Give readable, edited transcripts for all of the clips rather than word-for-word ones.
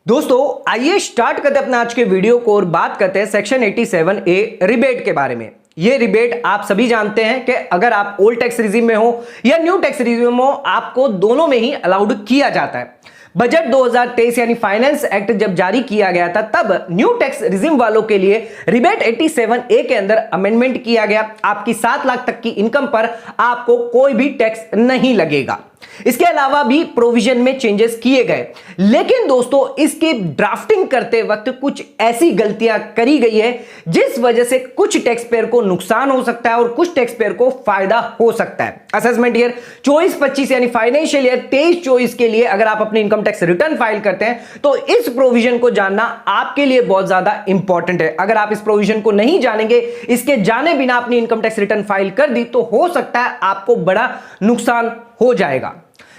दोस्तों आइए स्टार्ट करते हैं अपना आज के वीडियो को और बात करते हैं सेक्शन 87A रिबेट के बारे में। ये रिबेट आप सभी जानते हैं कि अगर आप ओल्ड टैक्स रिजीम में हो या न्यू टैक्स रिजीम में हो, आपको दोनों में ही अलाउड किया जाता है। बजट 2023 यानी फाइनेंस एक्ट जब जारी किया गया था तब न्यू टैक्स रिजीम वालों के लिए रिबेट 87A के अंदर अमेंडमेंट किया गया। आपकी 7 लाख तक की इनकम पर आपको कोई भी टैक्स नहीं लगेगा। इसके अलावा भी प्रोविजन में चेंजेस किए गए, लेकिन दोस्तों इसकी ड्राफ्टिंग करते वक्त कुछ ऐसी गलतियां करी गई है जिस वजह से कुछ टैक्स पेयर को नुकसान हो सकता है और कुछ टैक्स पेयर को फायदा हो सकता है। असेसमेंट ईयर 24-25 यानी फाइनेंशियल ईयर 23-24 के लिए अगर आप अपनी इनकम टैक्स रिटर्न फाइल करते हैं तो इस प्रोविजन को जानना आपके लिए बहुत ज्यादा इंपॉर्टेंट है। अगर आप इस प्रोविजन को नहीं जानेंगे, इसके जाने बिना अपनी इनकम टैक्स रिटर्न फाइल कर दी तो हो सकता है आपको बड़ा नुकसान हो जाएगा।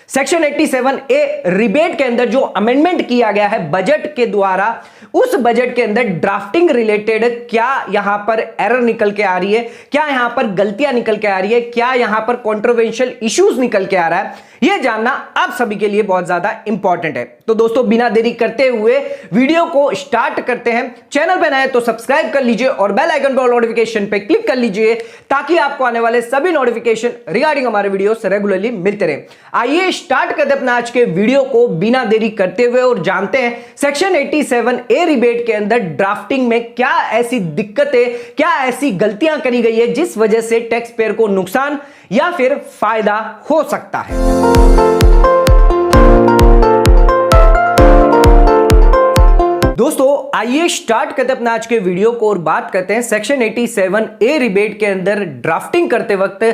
सेक्शन 87A रिबेट के अंदर जो अमेंडमेंट किया गया है बजट के द्वारा, उस बजट के अंदर ड्राफ्टिंग रिलेटेड क्या यहां पर एरर निकल के आ रही है, क्या यहां पर गलतियां निकल के आ रही है, क्या यहां पर कंट्रोवर्शियल इश्यूज निकल के आ रहा है, यह जानना आप सभी के लिए बहुत ज्यादा इंपॉर्टेंट है। तो दोस्तों बिना देरी करते हुए वीडियो को स्टार्ट करते हैं। चैनल पर नए तो सब्सक्राइब कर लीजिए और बेल आइकन पर नोटिफिकेशन पे क्लिक कर लीजिए ताकि आपको आने वाले सभी नोटिफिकेशन रिगार्डिंग हमारे वीडियोस रेगुलरली मिलते रहे। आइए स्टार्ट करते हैं अपना आज के वीडियो को बिना देरी करते हुए और जानते हैं सेक्शन 87A रिबेट के अंदर ड्राफ्टिंग में क्या ऐसी दिक्कतें, क्या ऐसी गलतियां करी गई है जिस वजह से टैक्स पेयर को नुकसान या फिर फायदा हो सकता है। दोस्तों आइए स्टार्ट करते हैं अपना आज के वीडियो को और बात करते हैं सेक्शन 87A रिबेट के अंदर ड्राफ्टिंग करते वक्त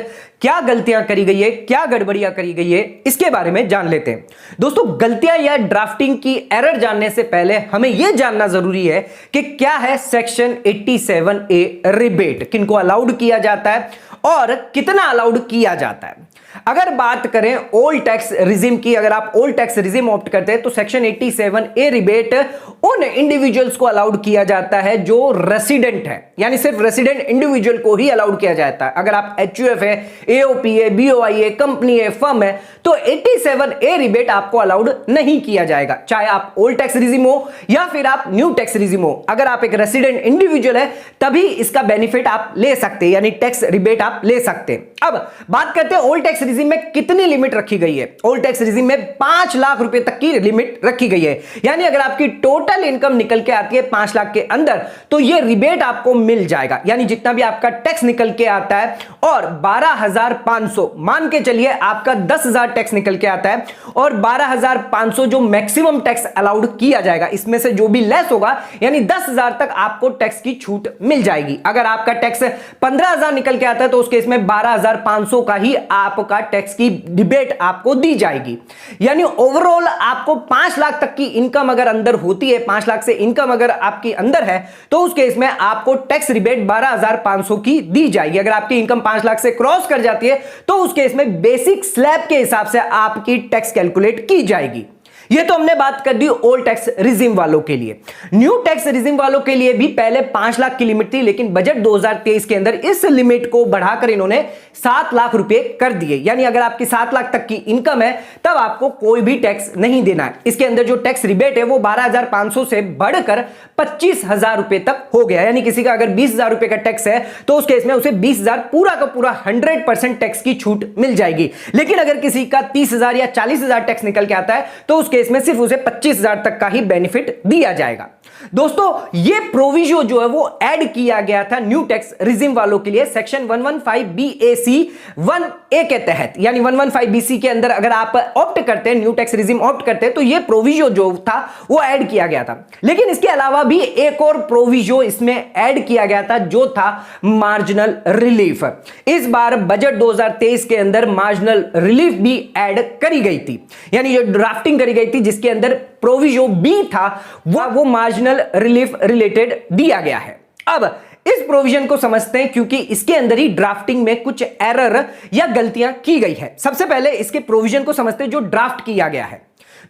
क्या गलतियां करी गई है, क्या गड़बड़ियां करी गई है, इसके बारे में जान लेते हैं। दोस्तों गलतियां या ड्राफ्टिंग की एरर जानने से पहले हमें यह जानना जरूरी है कि क्या है सेक्शन 87A रिबेट, किनको अलाउड किया जाता है और कितना अलाउड किया जाता है। अगर बात करें ओल्ड टैक्स रिजीम की, अगर आप ओल्ड टैक्स रिजीम ऑप्ट करते हैं तो सेक्शन 87A रिबेट उन इंडिविजुअल्स को अलाउड किया जाता है जो रेसिडेंट है, यानी सिर्फ रेसिडेंट इंडिविजुअल को ही अलाउड किया जाता है। अगर आप HUF है, AOP है, BOI है, कंपनी है, फर्म है तो 87A रिबेट आपको अलाउड नहीं किया जाएगा, चाहे आप ओल्ड टैक्स रिजीम हो या फिर आप न्यू टैक्स रिजीम हो। अगर आप एक रेसिडेंट इंडिविजुअल है तभी इसका बेनिफिट आप ले सकते हैं, यानी टैक्स रिबेट आप ले सकते हैं। अब बात करते हैं ओल्ड टैक्स रिजीम में कितनी लिमिट रखी गई है। ओल्ड टैक्स रिजीम में 5 लाख रुपए तक की लिमिट रखी गई है, यानी अगर आपकी टोटल इनकम निकल के आती है 5 लाख के अंदर तो यह रिबेट आपको मिल जाएगा, यानी जितना भी आपका टैक्स निकल के आता है और 12,500 मान के चलिए आपका 10,000 टैक्स निकल के आता है और 12,500 जो मैक्सिमम टैक्स अलाउड किया जाएगा, इसमें से जो भी लेस होगा यानी 10,000 तक आपको टैक्स की छूट मिल जाएगी। अगर आपका टैक्स 15,000 निकल के आता है तो उस केस में 12,500 का ही आपका टैक्स की रिबेट आपको दी जाएगी। यानी ओवरऑल आपको 5 लाख तक की इनकम अगर अंदर होती है, 5 लाख से इनकम अगर आपकी अंदर है तो उस केस में आपको टैक्स रिबेट 12,500 की दी जाएगी। अगर आपकी इनकम 5 लाख से क्रॉस कर जाती है तो उस केस में बेसिक स्लैब के हिसाब से आपकी टैक्स कैलकुलेट की जाएगी। ये तो हमने बात कर दी ओल्ड टैक्स रिजीम वालों के लिए। न्यू टैक्स रिजीम वालों के लिए भी पहले 5 लाख की लिमिट थी, लेकिन बजट 2023 के अंदर इस लिमिट को बढ़ाकर इन्होंने 7 लाख रुपए कर दिए, यानी अगर आपकी 7 लाख तक की इनकम है तब आपको कोई भी टैक्स नहीं देना है। इसके अंदर जो टैक्स रिबेट है वो 12,500 से बढ़कर 25,000 रुपए तक हो गया, यानी किसी का अगर 20,000 रुपए का टैक्स है तो उस केस में उसे 20,000 पूरा का पूरा 100% टैक्स की छूट मिल जाएगी। लेकिन अगर किसी का 30,000 या 40,000 टैक्स निकल के आता है तो उस केस में सिर्फ उसे 25,000 तक का ही बेनिफिट दिया जाएगा। दोस्तों ये प्रोविजन जो है वो ऐड किया गया था न्यू टैक्स रिजीम वालों के लिए सेक्शन 115BAC 1A के तहत, यानी 115BC के अंदर अगर आप ऑप्ट करते हैं, न्यू टैक्स रिजीम ऑप्ट करते हैं तो ये प्रोविजन जो था वो ऐड किया गया था। लेकिन इसके अलावा भी एक और प्रोविजन इसमें ऐड किया गया था जो था मार्जिनल रिलीफ। इस बार बजट 2023 के अंदर मार्जिनल रिलीफ भी ऐड करी गई थी, यानी जो ड्राफ्टिंग करी गई थी जिसके अंदर प्रोविजन बी था वो मार्जिनल रिलीफ रिलेटेड दिया गया है। अब इस प्रोविजन को समझते हैं क्योंकि इसके अंदर ही ड्राफ्टिंग में कुछ एरर या गलतियां की गई है। सबसे पहले इसके प्रोविजन को समझते हैं जो ड्राफ्ट किया गया है।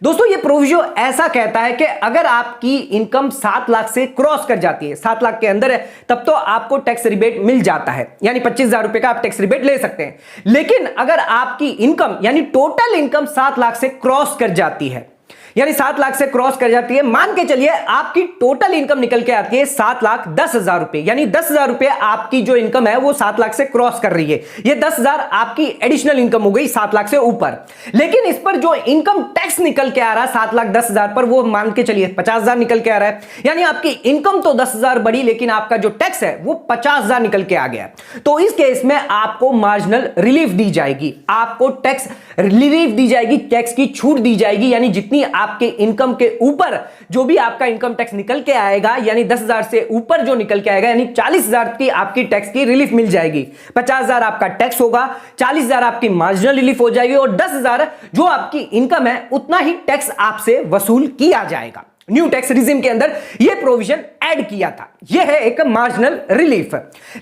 दोस्तों ये प्रोविजन ऐसा कहता है कि अगर आपकी इनकम 7 लाख से क्रॉस कर जाती है, 7 लाख के अंदर है, तब तो आपको टैक्स रिबेट मिल जाता है, यानी 25,000 रुपए का आप टैक्स रिबेट ले सकते हैं। लेकिन अगर आपकी इनकम यानी टोटल इनकम 7 लाख से क्रॉस कर जाती है यानी 7 लाख से क्रॉस कर जाती है। मान के चलिए आपकी टोटल इनकम निकल के आती है 7,10,000 रुपए, यानी 10,000 रुपए आपकी जो इनकम है वो 7 लाख से क्रॉस कर रही है। ये 10,000 आपकी एडिशनल इनकम हो गई 7 लाख से ऊपर। लेकिन इस पर जो इनकम टैक्स निकल के आ रहा है 7,10,000 पर, वो मान के चलिए 50,000 निकल के आ रहा है। यानी आपकी इनकम तो 10,000 बढ़ी, लेकिन आपका जो टैक्स है वो 50,000 निकल के आ गया। तो इस केस में आपको मार्जिनल रिलीफ दी जाएगी, आपको टैक्स रिलीफ दी जाएगी, टैक्स की छूट दी जाएगी। यानी जितनी आपके इनकम के ऊपर जो भी आपका इनकम टैक्स निकल के आएगा, यानी 10,000 से ऊपर जो निकल के आएगा, यानी 40,000 की आपकी टैक्स की रिलीफ मिल जाएगी। 50,000 आपका टैक्स होगा, 40,000 आपकी मार्जिनल रिलीफ हो जाएगी, और 10,000 जो आपकी इनकम है उतना ही टैक्स आपसे वसूल किया जाएगा। न्यू टैक्स रिजिम के अंदर यह प्रोविजन ऐड किया था। यह है एक मार्जिनल रिलीफ।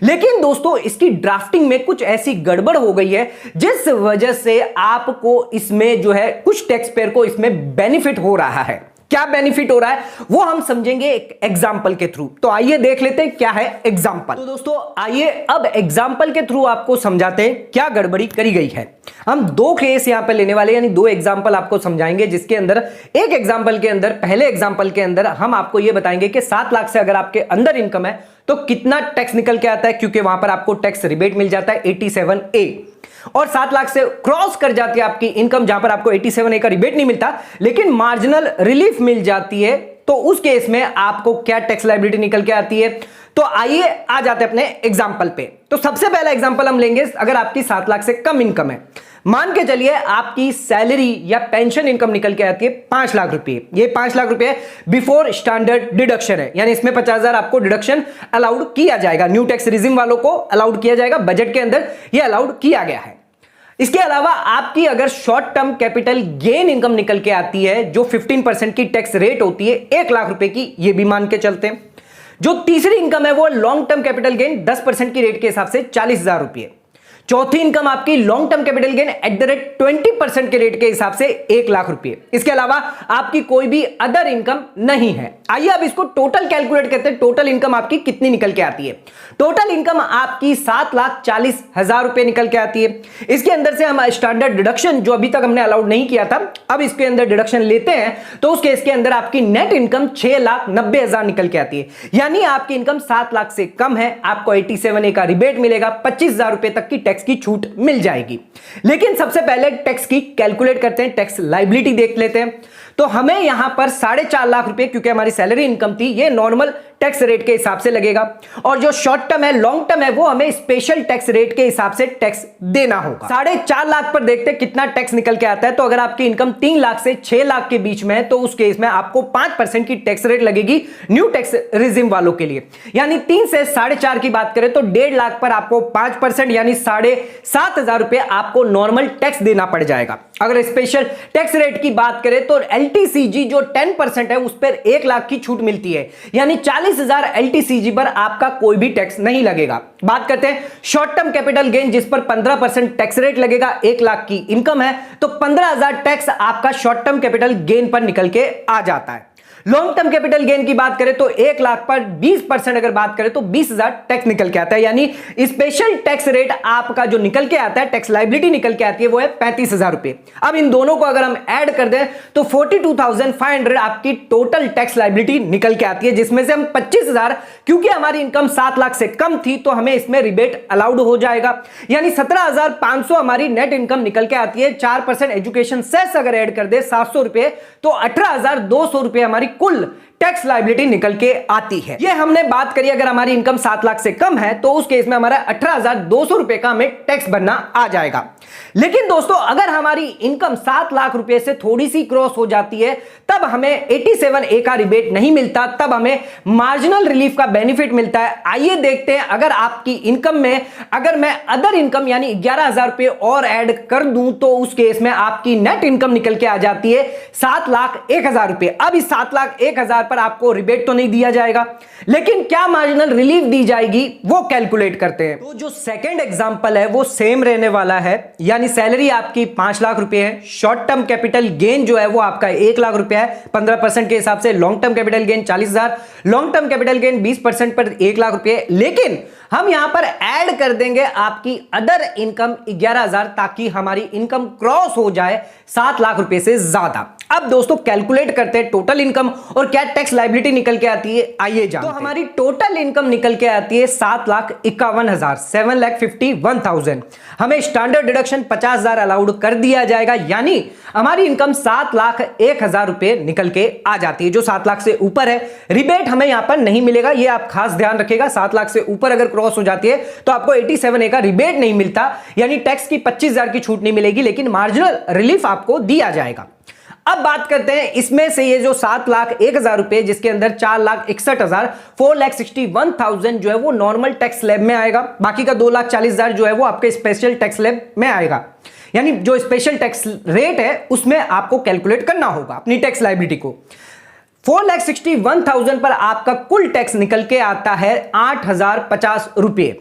लेकिन दोस्तों इसकी ड्राफ्टिंग में कुछ ऐसी गड़बड़ हो गई है जिस वजह से आपको इसमें जो है कुछ टैक्स पेयर को इसमें बेनिफिट हो रहा है। क्या बेनिफिट हो रहा है वो हम समझेंगे एक एग्जाम्पल के थ्रू। तो आइए देख लेते हैं क्या है एग्जाम्पल। तो दोस्तों आइए अब एग्जाम्पल के थ्रू आपको समझाते हैं क्या गड़बड़ी करी गई है। हम 2 केस यहां पर लेने वाले, यानी 2 एग्जाम्पल आपको समझाएंगे, जिसके अंदर एक एग्जाम्पल के अंदर, पहले एग्जाम्पल के अंदर हम आपको यह बताएंगे कि 7 लाख से अगर आपके अंदर इनकम है तो कितना टैक्स निकल के आता है, क्योंकि वहां पर आपको टैक्स रिबेट मिल जाता है 87A। और 7 लाख से क्रॉस कर जाती है आपकी इनकम, जहां पर आपको 87A का रिबेट नहीं मिलता लेकिन मार्जिनल रिलीफ मिल जाती है, तो उस केस में आपको क्या टैक्स लायबिलिटी निकल के आती है। तो आइए आ जाते हैं अपने एग्जाम्पल पे। तो सबसे पहला एग्जाम्पल हम लेंगे, अगर आपकी 7 लाख से कम इनकम है, मान के चलिए आपकी सैलरी या पेंशन इनकम निकल के आती है 5 लाख रुपए। ये 5 लाख रुपए बिफोर स्टैंडर्ड डिडक्शन है, यानी इसमें 50,000 आपको डिडक्शन अलाउड किया जाएगा। न्यू टैक्स रिजिम वालों को अलाउड किया जाएगा, बजट के अंदर ये अलाउड किया गया है। इसके अलावा आपकी अगर short term capital gain income निकल के आती है जो 15% की टैक्स रेट होती है 1 लाख रुपए की, ये भी मान के चलते हैं। जो तीसरी इनकम है वो लॉन्ग टर्म कैपिटल गेन 10% की रेट के हिसाब से 40,000 रुपए। चौथी इनकम आपकी long term capital gain at the rate 20% के रेट के हिसाब से 1 लाख रुपए। इसके अलावा आपकी कोई भी अदर इनकम नहीं है। आइए अब इसको टोटल कैलकुलेट करते हैं, टोटल इनकम आपकी कितनी निकल के आती है। टोटल इनकम आपकी 7,40,000 रुपए निकल के आती है। इसके अंदर से हम स्टैंडर्ड डिडक्शन जो अभी तक हमने अलाउड नहीं किया था, अब इसके अंदर डिडक्शन लेते हैं तो उस केस के अंदर आपकी नेट इनकम 6,90,000 निकल के आती है। यानी आपकी इनकम 7 लाख से कम है, आपको 87A का रिबेट मिलेगा, 25,000 रुपए तक की टैक्स की छूट मिल जाएगी। लेकिन सबसे पहले टैक्स की कैलकुलेट करते हैं, टैक्स लायबिलिटी देख लेते हैं। तो हमें यहां पर 4.5 लाख रुपए, क्योंकि हमारी सैलरी इनकम थी, ये नॉर्मल टैक्स रेट के हिसाब से लगेगा, और जो शॉर्ट टर्म है, लॉन्ग टर्म है, वो हमें स्पेशल टैक्स रेट के हिसाब से टैक्स देना होगा। 4.5 लाख पर देखते हैं कितना टैक्स निकल के आता है। तो अगर आपकी इनकम 3 लाख से 6 लाख के बीच में है तो उस केस में आपको 5% की टैक्स रेट लगेगी न्यू टैक्स रिजिम वालों के लिए। यानी 3 से 4.5 की बात करें तो 1.5 लाख पर आपको 5% यानी 7,500 रुपए आपको नॉर्मल टैक्स देना पड़ जाएगा। अगर स्पेशल टैक्स रेट की बात करें तो LTCG जो 10% है उस पर 1 लाख की छूट मिलती है, यानी 40,000 LTCG पर आपका कोई भी टैक्स नहीं लगेगा। बात करते हैं शॉर्ट टर्म कैपिटल गेन, जिस पर 15% टैक्स रेट लगेगा। 1 लाख की इनकम है तो 15,000 टैक्स आपका शॉर्ट टर्म कैपिटल गेन पर निकल के आ जाता है। लॉन्ग टर्म कैपिटल गेन की बात करें तो 1 लाख पर 20% अगर बात करें तो 20,000 टैक्स निकल के आता है, यानी स्पेशल टैक्स रेट आपका जो निकल के आता है, टैक्स लायबिलिटी निकल के आती है, वो है 35,000 रुपए। अब इन दोनों को अगर हम ऐड कर दें तो 42,500 आपकी टोटल टैक्स लायबिलिटी निकल के आती है, जिसमें से हम 25,000, क्योंकि हमारी इनकम 7 लाख से कम थी तो हमें इसमें रिबेट अलाउड हो जाएगा, यानी 17,500 हमारी नेट इनकम निकल के आती है। 4% एजुकेशन सेस अगर ऐड कर दे 700 रुपए तो 18,200 रुपए हमारी कुल टैक्स लायबिलिटी निकल के आती है। ये हमने बात करी अगर हमारी इनकम 7 लाख से कम है तो उस केस में हमारा 18,200 रुपए का हमें टैक्स भरना आ जाएगा। लेकिन दोस्तों अगर हमारी इनकम 7 लाख रुपए से थोड़ी सी क्रॉस हो जाती है तब हमें 87A का रिबेट नहीं मिलता, तब हमें मार्जिनल रिलीफ का बेनिफिट मिलता है। आइए देखते हैं, अगर आपकी इनकम में अगर मैं अदर इनकम यानी 11,000 रुपए और ऐड कर दूं तो उस केस में आपकी नेट इनकम निकल के आ जाती है 7,01,000 रुपए। अब इस 7,01,000 पर पर आपको रिबेट तो नहीं दिया जाएगा, लेकिन क्या मार्जिनल रिलीफ दी जाएगी वो कैलकुलेट करते हैं। तो जो सेकंड एग्जांपल है वो सेम रहने वाला है, यानी सैलरी आपकी 5 लाख रुपए है, शॉर्ट टर्म कैपिटल गेन जो है वो आपका 1 लाख रुपया है 15% के हिसाब से, long term capital gain 40,000, long term capital gain 20% पर 1 लाख रुपए, लेकिन हम यहां पर ऐड कर देंगे आपकी अदर इनकम 11,000 ताकि हमारी इनकम क्रॉस हो जाए 7 लाख रुपए से ज्यादा। अब दोस्तों कैलकुलेट करते हैं टोटल इनकम और क्या टैक्स लायबिलिटी निकल के आती है, आइए जानते हैं। तो हमारी टोटल इनकम निकल के आती है 7,51,000, 7,51,000। हमें स्टैंडर्ड डिडक्शन 50,000 अलाउड कर दिया जाएगा, यानी हमारी इनकम 7,01,000 रुपए निकल के आ जाती है। जो 7 लाख से ऊपर है रिबेट हमें यहां पर नहीं मिलेगा, यह आप खास ध्यान रखिएगा। 7 लाख से ऊपर अगर क्रॉस हो जाती है तो आपको 87A का रिबेट नहीं मिलता, यानी टैक्स की 25,000 की छूट नहीं मिलेगी, लेकिन मार्जिनल रिलीफ आपको दिया जाएगा। अब बात करते हैं इसमें से ये जो 7,01,000 रुपए जिसके अंदर 4,61,000, 4,61,000 जो है वो नॉर्मल टैक्स स्लैब में आएगा, बाकी का 2,40,000 जो है वो आपके स्पेशल टैक्स स्लैब में आएगा। यानी जो स्पेशल टैक्स रेट है उसमें आपको कैलकुलेट करना होगा अपनी टैक्स लायबिलिटी को। 4,61,000 पर आपका कुल टैक्स निकल के आता है 8,050 रुपए,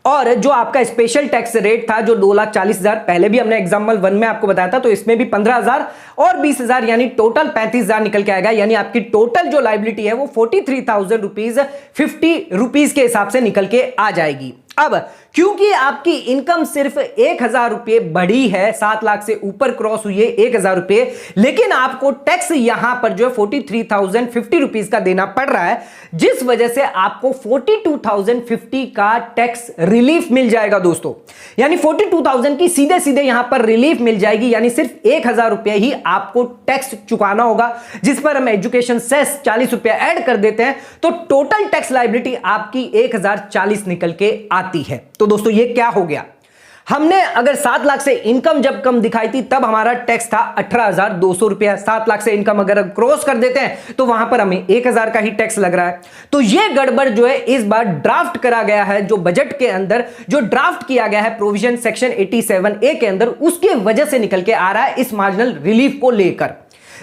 और जो आपका स्पेशल टैक्स रेट था जो 2,40,000, पहले भी हमने एग्जाम्पल 1 में आपको बताया था, तो इसमें भी 15,000 और 20,000 यानी टोटल 35,000 निकल के आएगा। यानी आपकी टोटल जो लायबिलिटी है वो 43,000 रुपीज 50 रुपीज के हिसाब से निकल के आ जाएगी। अब क्योंकि आपकी इनकम सिर्फ 1,000 रुपए बढ़ी है, 7 लाख से ऊपर क्रॉस हुई है 1,000 रुपए, लेकिन आपको टैक्स यहां पर जो है 43,050 रुपीज का देना पड़ रहा है, जिस वजह से आपको 42,050 का टैक्स रिलीफ मिल जाएगा दोस्तों। यानी 42,000 की सीधे सीधे यहां पर रिलीफ मिल जाएगी, यानी सिर्फ 1,000 रुपए ही आपको टैक्स चुकाना होगा, जिस पर हम एजुकेशन सेस 40 रुपए ऐड कर देते हैं, तो टोटल टैक्स लायबिलिटी आपकी 1,040 निकल के आती है। तो दोस्तों ये क्या हो गया, हमने अगर 7 लाख से इनकम जब कम दिखाई थी तब हमारा टैक्स था 18,200 रुपया। 7 लाख से इनकम अगर क्रॉस कर देते हैं तो वहां पर हमें 1,000 का ही टैक्स लग रहा है। तो ये गड़बड़ जो है इस बार ड्राफ्ट करा गया है, जो बजट के अंदर जो ड्राफ्ट किया गया है प्रोविजन सेक्शन 87A के अंदर, उसके वजह से निकल के आ रहा है इस मार्जिनल रिलीफ को लेकर,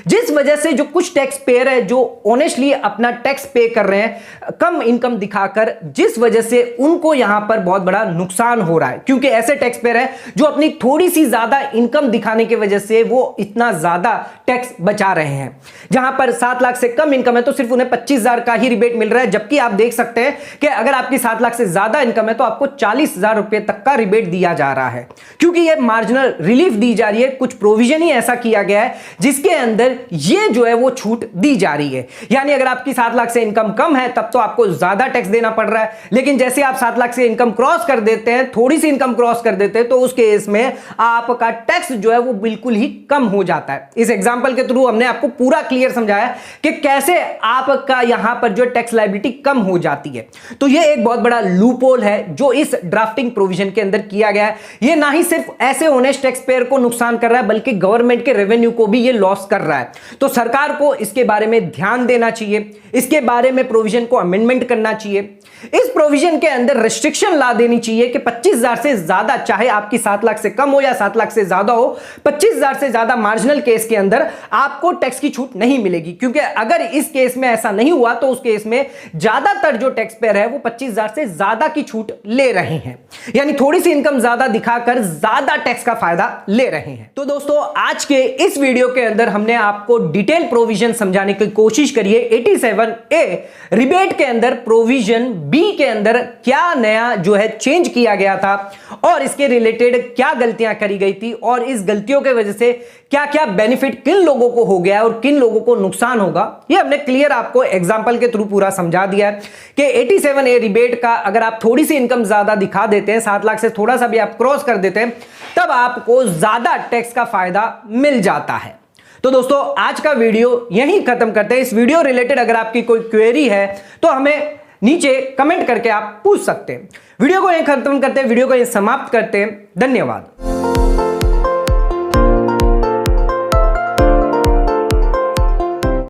जिस वजह से जो कुछ टैक्स पेयर है जो ऑनेस्टली अपना टैक्स पे कर रहे हैं कम इनकम दिखाकर, जिस वजह से उनको यहां पर बहुत बड़ा नुकसान हो रहा है, क्योंकि ऐसे टैक्स पेयर है जो अपनी थोड़ी सी ज्यादा इनकम दिखाने की वजह से वो इतना ज्यादा टैक्स बचा रहे हैं। जहां पर 7 लाख से कम इनकम है तो सिर्फ उन्हें 25,000 का ही रिबेट मिल रहा है, जबकि आप देख सकते हैं कि अगर आपकी 7 लाख से ज्यादा इनकम है तो आपको 40,000 रुपए तक का रिबेट दिया जा रहा है, क्योंकि यह मार्जिनल रिलीफ दी जा रही है। कुछ प्रोविजन ही ऐसा किया गया है जिसके अंदर ये जो है वो छूट दी जा रही है। यानी अगर आपकी 7 लाख से इनकम कम है तब तो आपको ज्यादा टैक्स देना पड़ रहा है, लेकिन जैसे आप 7 लाख से इनकम क्रॉस कर देते हैं, थोड़ी सी इनकम क्रॉस कर देते हैं, तो उस केस में आपका टैक्स जो है वो बिल्कुल ही कम हो जाता है। इस एग्जांपल के थ्रू हमने आपको पूरा क्लियर समझाया कि कैसे आपका यहां पर जो टैक्स लायबिलिटी कम हो जाती है। तो ये एक बहुत बड़ा लूपहोल है जो इस ड्राफ्टिंग प्रोविजन के अंदर किया गया है। ये ना ही सिर्फ ऐसे ऑनेस्ट टैक्स पेयर को नुकसान कर रहा है, बल्कि गवर्नमेंट के रेवेन्यू को भी ये लॉस कर रहा है। तो सरकार को इसके बारे में ध्यान देना चाहिए, इसके बारे में प्रोविजन को अमेंडमेंट करना चाहिए। इस प्रोविजन के अंदर रिस्ट्रिक्शन ला देनी चाहिए कि 25,000 से ज्यादा, चाहे आपकी 7 लाख से कम हो या 7 लाख से ज्यादा हो, 25,000 से ज्यादा मार्जिनल केस के अंदर आपको टैक्स की छूट नहीं मिलेगी। क्योंकि अगर इस केस में ऐसा नहीं हुआ तो उस केस में ज्यादातर जो टैक्स पेयर है वो 25,000 से ज्यादा की छूट ले रहे हैं, यानी थोड़ी सी इनकम ज्यादा दिखाकर ज्यादा टैक्स का फायदा ले रहे हैं। तो दोस्तों आज के इस वीडियो के अंदर हमने आपको डिटेल प्रोविजन समझाने की कोशिश करी है। 87A रिबेट के अंदर प्रोविजन बी के अंदर क्या नया जो है चेंज किया गया था और इसके रिलेटेड क्या गलतियां करी गई थी और इस गलतियों के वजह से क्या क्या बेनिफिट किन लोगों को हो गया और किन लोगों को नुकसान होगा, ये हमने क्लियर आपको एग्जांपल के थ्रू पूरा समझा दिया है कि 87A रिबेट का अगर आप थोड़ी सी इनकम ज्यादा दिखा देते हैं, 7 लाख से थोड़ा सा भी आप क्रॉस कर देते हैं, तब आपको ज्यादा टैक्स का फायदा मिल जाता है। तो दोस्तों आज का वीडियो यहीं खत्म करते हैं। इस वीडियो रिलेटेड अगर आपकी कोई क्वेरी है तो हमें नीचे कमेंट करके आप पूछ सकते हैं। वीडियो को यहीं खत्म करते हैं, वीडियो को यहीं समाप्त करते हैं। धन्यवाद।